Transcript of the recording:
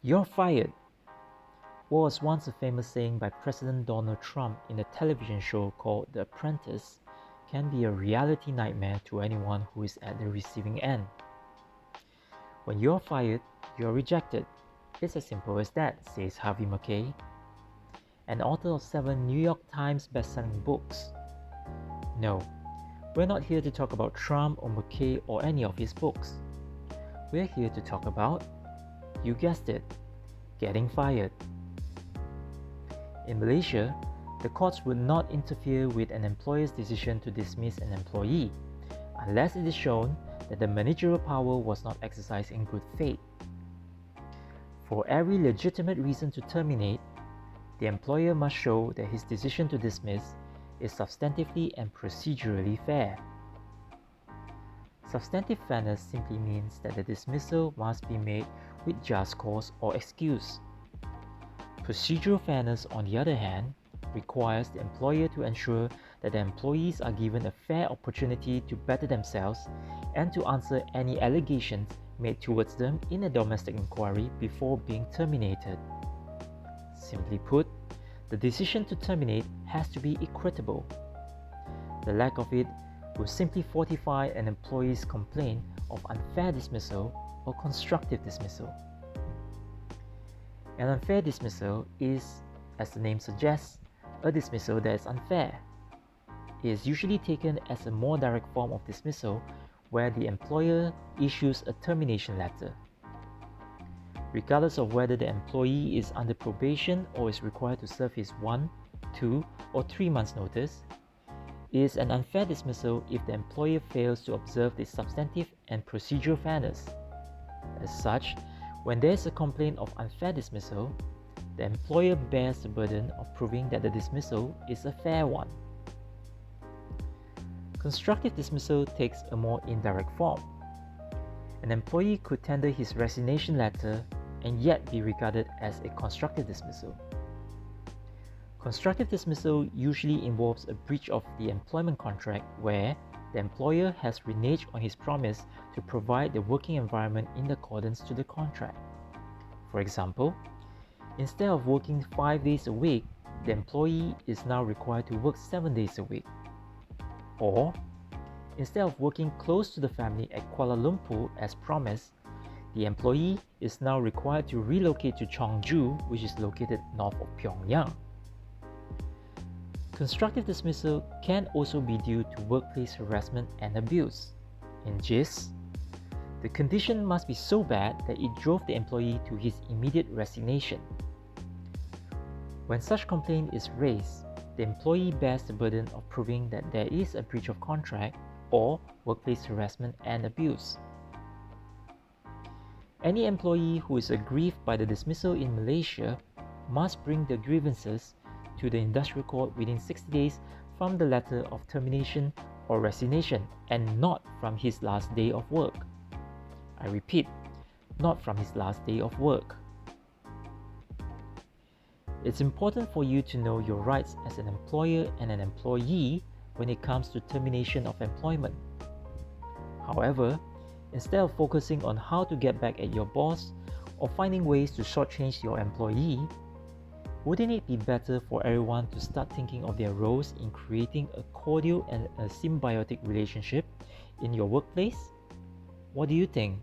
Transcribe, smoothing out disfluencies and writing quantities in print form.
"You're fired" was once a famous saying by President Donald Trump in a television show called The Apprentice, can be a reality nightmare to anyone who is at the receiving end. When you're fired, you're rejected. It's as simple as that, says Harvey Mackay, an author of 7 New York Times best-selling books. No, we're not here to talk about Trump or Mackay or any of his books. We're here to talk about, you guessed it, getting fired. In Malaysia, the courts would not interfere with an employer's decision to dismiss an employee unless it is shown that the managerial power was not exercised in good faith. For every legitimate reason to terminate, the employer must show that his decision to dismiss is substantively and procedurally fair. Substantive fairness simply means that the dismissal must be made with just cause or excuse. Procedural fairness, on the other hand, requires the employer to ensure that the employees are given a fair opportunity to better themselves and to answer any allegations made towards them in a domestic inquiry before being terminated. Simply put, the decision to terminate has to be equitable. The lack of it will simply fortify an employee's complaint of unfair dismissal or constructive dismissal. An unfair dismissal is, as the name suggests, a dismissal that is unfair. It is usually taken as a more direct form of dismissal where the employer issues a termination letter. Regardless of whether the employee is under probation or is required to serve his 1, 2, or 3 months notice, it is an unfair dismissal if the employer fails to observe the substantive and procedural fairness. As such, when there is a complaint of unfair dismissal, the employer bears the burden of proving that the dismissal is a fair one. Constructive dismissal takes a more indirect form. An employee could tender his resignation letter and yet be regarded as a constructive dismissal. Constructive dismissal usually involves a breach of the employment contract where the employer has reneged on his promise to provide the working environment in accordance to the contract. For example, instead of working 5 days a week, the employee is now required to work 7 days a week. Or, instead of working close to the family at Kuala Lumpur as promised, the employee is now required to relocate to Chongju, which is located north of Pyongyang. Constructive dismissal can also be due to workplace harassment and abuse. In gist, the condition must be so bad that it drove the employee to his immediate resignation. When such complaint is raised, the employee bears the burden of proving that there is a breach of contract or workplace harassment and abuse. Any employee who is aggrieved by the dismissal in Malaysia must bring their grievances to the industrial court within 60 days from the letter of termination or resignation and not from his last day of work. I repeat, not from his last day of work. It's important for you to know your rights as an employer and an employee when it comes to termination of employment. However, instead of focusing on how to get back at your boss or finding ways to shortchange your employee, wouldn't it be better for everyone to start thinking of their roles in creating a cordial and a symbiotic relationship in your workplace? What do you think?